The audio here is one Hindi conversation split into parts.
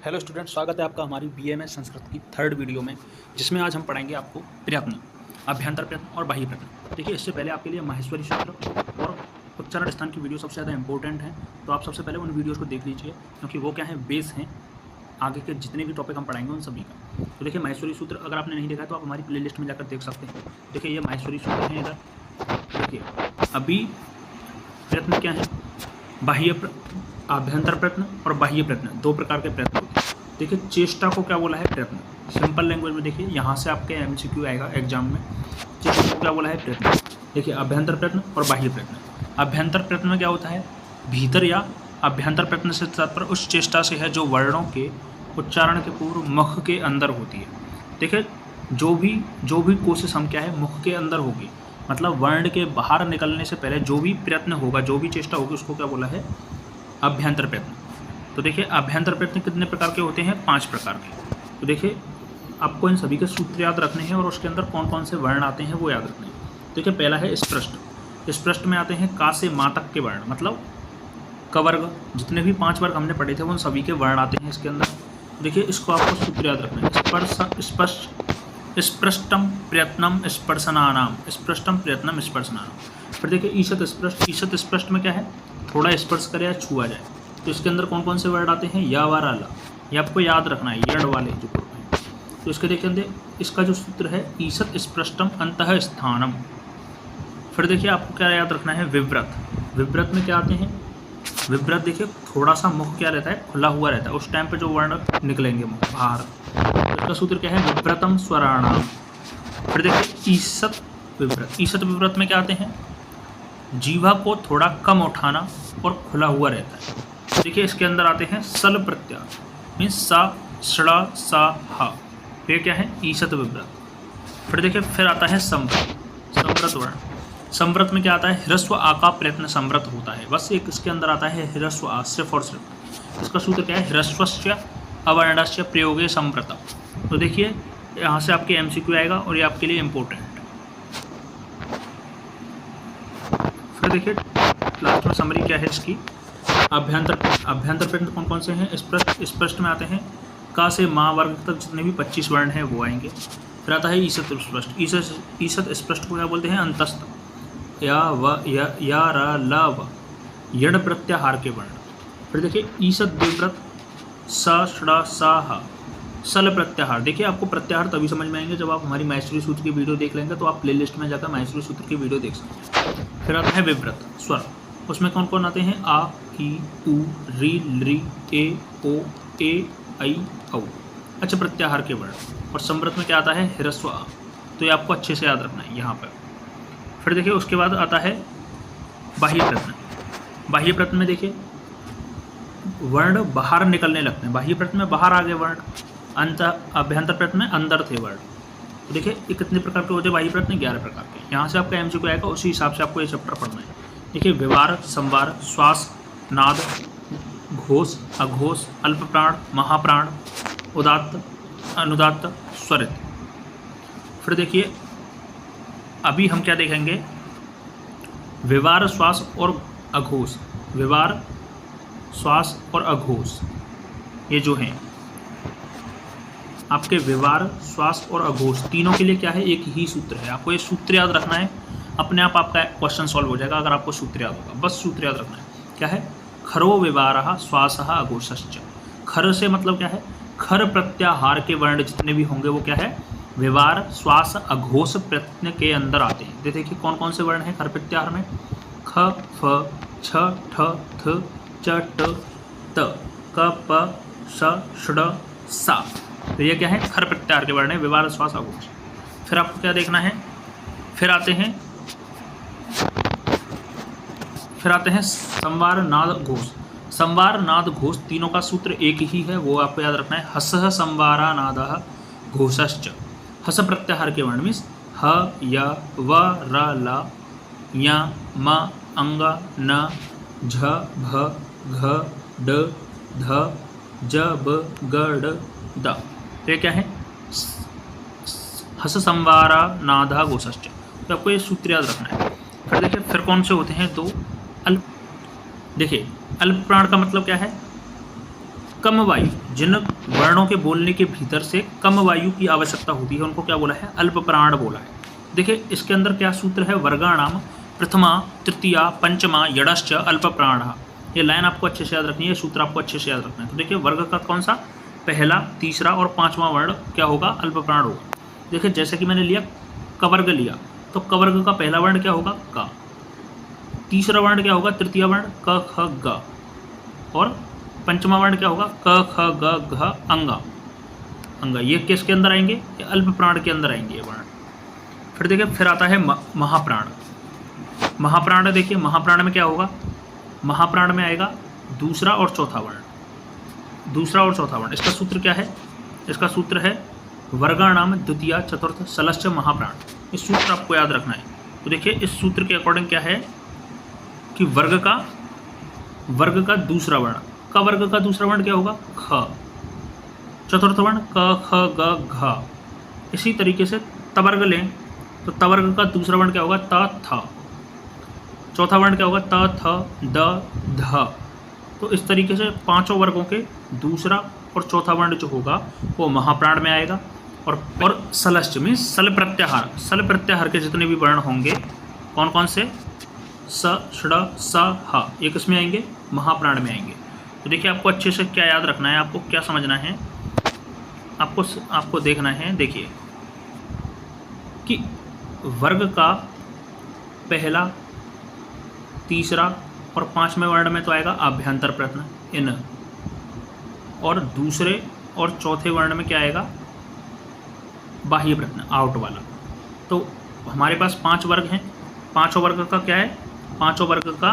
हेलो स्टूडेंट, स्वागत है आपका हमारी बीएमएस संस्कृत की थर्ड वीडियो में, जिसमें आज हम पढ़ेंगे आपको प्रयत्न, अभ्यंतर प्रयत्न और बाह्य प्रयत्न। देखिए, इससे पहले आपके लिए माहेश्वरी सूत्र और उच्चारण स्थान की वीडियो सबसे ज़्यादा इंपॉर्टेंट है, तो आप सबसे पहले उन वीडियोज़ को देख लीजिए, क्योंकि वो क्या है, बेस हैं आगे के जितने भी टॉपिक हम पढ़ाएंगे उन सभी का। तो देखिए, माहेश्वरी सूत्र अगर आपने नहीं देखा है तो आप हमारी प्ले लिस्ट में जाकर देख सकते हैं। देखिए, ये माहेश्वरी सूत्र हैं। इधर देखिए, अभी प्रयत्न क्या है, आभ्यंतर प्रयत्न और बाह्य प्रयत्न, दो प्रकार के प्रयत्न होते हैं। देखिए, चेष्टा को क्या बोला है, प्रयत्न। सिंपल लैंग्वेज में देखिए, यहाँ से आपके एमसीक्यू आएगा एग्जाम में, चेष्टा को क्या बोला है, प्रयत्न। देखिए, अभ्यंतर प्रयत्न और बाह्य प्रयत्न। अभ्यंतर प्रयत्न में क्या होता है, भीतर या अभ्यंतर प्रयत्न से तात्पर्य उस चेष्टा से है जो वर्णों के उच्चारण के पूर्व मुख के अंदर होती है। देखिए, जो भी कोशिश हम क्या है, मुख के अंदर होगी, मतलब वर्ण के बाहर निकलने से पहले जो भी प्रयत्न होगा, जो भी चेष्टा होगी, उसको क्या बोला है, अभ्यंतर प्रयत्न। तो देखिए, अभ्यंतर प्रयत्न कितने प्रकार के होते हैं, 5 प्रकार के। तो देखिए, आपको इन सभी के सूत्र याद रखने हैं और उसके अंदर कौन कौन से वर्ण आते हैं वो याद रखने हैं। देखिए, पहला है स्पष्ट। स्पष्ट में आते हैं का से माँ तक के वर्ण, मतलब क वर्ग, जितने भी 5 वर्ग हमने पढ़े थे उन सभी के वर्ण आते हैं इसके अंदर। देखिए, इसको आपको सूत्र याद रखना है, स्पष्ट, स्पृष्टम प्रयत्नम स्पर्शनानाम, स्पृष्टम प्रयत्नम स्पर्शनानाम। फिर देखिए, ईषत स्पृष्ट। ईषत स्पृष्ट में क्या है, थोड़ा स्पर्श करे या छुआ जाए। तो इसके अंदर कौन कौन से वर्ड आते हैं, या वा रा ला, ये आपको याद रखना है, यड़ वाले जो हैं। तो इसके देखिए अंदर इसका जो सूत्र है, ईषत स्पृष्टम अंतः स्थानम। फिर देखिए, आपको क्या याद रखना है, विव्रत। विव्रत में क्या आते हैं, विव्रत देखिए थोड़ा सा मुख क्या रहता है, खुला हुआ रहता है, उस टाइम पे जो वर्ण निकलेंगे मुख बाहर। तो इसका सूत्र क्या है, विव्रतम स्वराणाम। फिर देखिए, ईषत विव्रत। ईषत विव्रत में क्या आते हैं, जीवा को थोड़ा कम उठाना और खुला हुआ रहता है। देखिए, इसके अंदर आते हैं सल प्रत्यार, मीन्स सा षड़ा सा हा, ये क्या है, ईषत विव्रत। फिर देखिए, फिर आता है संव्रत। संव्रत वर्ण। संव्रत में क्या आता है, ह्रस्व आ का प्रयत्न संव्रत होता है, बस एक इसके अंदर आता है ह्रस्व आ, सिर्फ और सिर्फ। इसका सूत्र क्या है, ह्रस्वस्य अवर्णस्य प्रयोगे संव्रतम। तो देखिए, यहाँ से आपके एमसीक्यू आएगा और ये आपके लिए इम्पोर्टेंट। फिर देखिए, लास्ट में समरी क्या है इसकी, अभ्यंतर प्रयत्न कौन कौन से हैं, स्पष्ट में आते हैं का से माँ वर्ग तक जितने भी 25 वर्ण हैं वो आएंगे। फिर आता है ईषत स्पष्ट। ईषत स्पष्ट को क्या बोलते हैं, अंतस्थ, या व या र ल व, यण प्रत्याहार के वर्ण। फिर देखिए, ईषत विव्रत, स षड़ा सा हा, सल प्रत्याहार। देखिए, आपको प्रत्याहार तभी समझ में आएंगे जब आप हमारी माहेश्वरी सूत्र की वीडियो देख लेंगे, तो आप प्ले लिस्ट में जाकर माहेश्वरी सूत्र की वीडियो देख सकते हैं। फिर आता है विव्रत स्वर। उसमें कौन कौन आते हैं, आ, ई, उ, री, लृ, ए, ओ, ए, ऐ, औ, अच्छा प्रत्याहार के वर्ण। और संव्रत में क्या आता है, ह्रस्व आ। तो ये आपको अच्छे से याद रखना है यहाँ पर। फिर देखिए, उसके बाद आता है बाह्य प्रयत्न। बाह्य प्रयत्न में देखिए, वर्ण बाहर निकलने लगते हैं। बाह्य प्रयत्न में बाहर आ गए वर्ण, अभ्यंतर प्रयत्न में अंदर थे वर्ण। तो देखिए, ये कितने प्रकार के होते हैं बाह्य प्रयत्न, 11 प्रकार के। यहाँ से आपका एमसीक्यू आएगा, उसी हिसाब से आपको ये चैप्टर पढ़ना है। देखिए, व्यवहार, संवार, श्वास, नाद, घोष, अघोष, अल्प प्राण, महाप्राण, उदात्त, अनुदात्त, स्वरित। फिर देखिए, अभी हम क्या देखेंगे, व्यवहार, श्वास और अघोष। व्यवहार, श्वास और अघोष, ये जो हैं आपके व्यवहार, श्वास और अघोष, तीनों के लिए क्या है, एक ही सूत्र है। आपको ये सूत्र याद रखना है, अपने आप आपका क्वेश्चन सॉल्व हो जाएगा अगर आपको सूत्र याद होगा। बस सूत्र याद रखना है, क्या है, खरो व्यवहारः श्वासः अघोषश्च। खर से मतलब क्या है, खर प्रत्याहार के वर्ण जितने भी होंगे वो क्या है, व्यवहार, श्वास, अघोष प्रयत्न के अंदर आते हैं। देखिए, कौन कौन से वर्ण हैं खर प्रत्याहार में, ख, फ, छ, ठ, थ, च, ट, त, क, प, श, षड, सा। तो ये क्या है, खर प्रत्याहार के वर्ण है, व्यवहार, श्वास, अघोष। फिर आपको क्या देखना है, फिर आते हैं संवार, नाद, घोष। संवार, नाद, घोष तीनों का सूत्र एक ही है, वो आपको याद रखना है, हसः संवारा नादः घोषश्च। हस प्रत्याहार के वर्ण मीन्स ह, य, व, र, ल, य, म, अंग, न, झ, भ, घ, ड, ध, ज, ब, ग, ड, द। तो ये क्या है, हस संवारा नादः घोषश्च। तो आपको ये सूत्र याद रखना है। फिर देखिए, फिर कौन से होते हैं, दो अल्प। देखिए, अल्प प्राण का मतलब क्या है, कम वायु, जिन वर्णों के बोलने के भीतर से कम वायु की आवश्यकता होती है उनको क्या बोला है, अल्प प्राण बोला है। देखिए इसके अंदर क्या सूत्र है, वर्गाणाम प्रथमा तृतीया पंचमा यड़श्च अल्प प्राण। ये लाइन आपको अच्छे से याद रखनी है, सूत्र आपको अच्छे से याद रखना है। तो देखिए वर्ग का कौन सा, पहला, तीसरा और पांचवा वर्ण क्या होगा, अल्प प्राण होगा। देखिए जैसे कि मैंने लिया कवर्ग लिया, तो कवर्ग का पहला वर्ण क्या होगा, क। तीसरा वर्ण क्या होगा, तृतीय वर्ण क ख ग, और पंचमा वर्ण क्या होगा, क ख ग घ अंगा। अंगा ये किसके अंदर आएंगे, ये अल्प प्राण के अंदर आएंगे ये वर्ण। फिर देखिए फिर आता है महाप्राण। महाप्राण देखिए महाप्राण में क्या होगा, महाप्राण में आएगा दूसरा और चौथा वर्ण, दूसरा और चौथा वर्ण। इसका सूत्र क्या है, इसका सूत्र है वर्गाणाम द्वितीय चतुर्थ सलश्च महाप्राण। इस सूत्र आपको याद रखना है। तो देखिए इस सूत्र के अकॉर्डिंग क्या है कि वर्ग का दूसरा वर्ण, क वर्ग का दूसरा वर्ण क्या होगा, ख। चतुर्थ वर्ण क ख ग घ। इसी तरीके से तवर्ग लें तो तवर्ग का दूसरा वर्ण क्या होगा, त थ। चौथा वर्ण क्या होगा, त थ द ध। तो इस तरीके से पांचों वर्गों के दूसरा और चौथा वर्ण जो होगा वो महाप्राण में आएगा। और सलश्च मीन्स सल प्रत्याहार, सल प्रत्याहार के जितने भी वर्ण होंगे कौन कौन से, स ष स ह, ये किस में आएंगे, महाप्राण में आएंगे। तो देखिए आपको अच्छे से क्या याद रखना है, आपको क्या समझना है, आपको देखना है। देखिए कि वर्ग का पहला, तीसरा और पांचवें वर्ण में तो आएगा आभ्यंतर प्रश्न इन, और दूसरे और चौथे वर्ण में क्या आएगा, बाह्य प्रश्न आउट वाला। तो हमारे पास 5 वर्ग हैं, पांचों वर्ग का क्या है, पांचों वर्ग का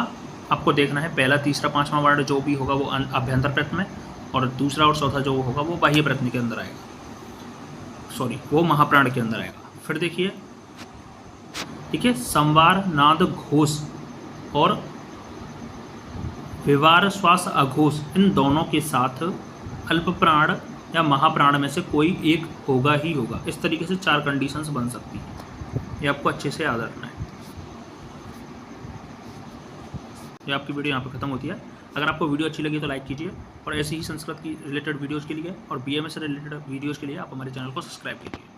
आपको देखना है पहला, तीसरा, पांचवा वर्ण जो भी होगा वो आभ्यंतर प्रश्न में, और दूसरा और चौथा जो होगा वो बाह्य प्रश्न के अंदर आएगा, सॉरी वो महाप्राण के अंदर आएगा। फिर देखिए ठीक है, संवार नाद घोष और विवार श्वास अघोष, इन दोनों के साथ अल्प प्राण या महाप्राण में से कोई एक होगा ही होगा। इस तरीके से 4 कंडीशंस बन सकती हैं, ये आपको अच्छे से याद रखना है। ये आपकी वीडियो यहाँ पर खत्म होती है। अगर आपको वीडियो अच्छी लगी तो लाइक कीजिए, और ऐसे ही संस्कृत की रिलेटेड वीडियोज़ के लिए और BMS से रिलेटेड वीडियोज़ के लिए आप हमारे चैनल को सब्सक्राइब कीजिए।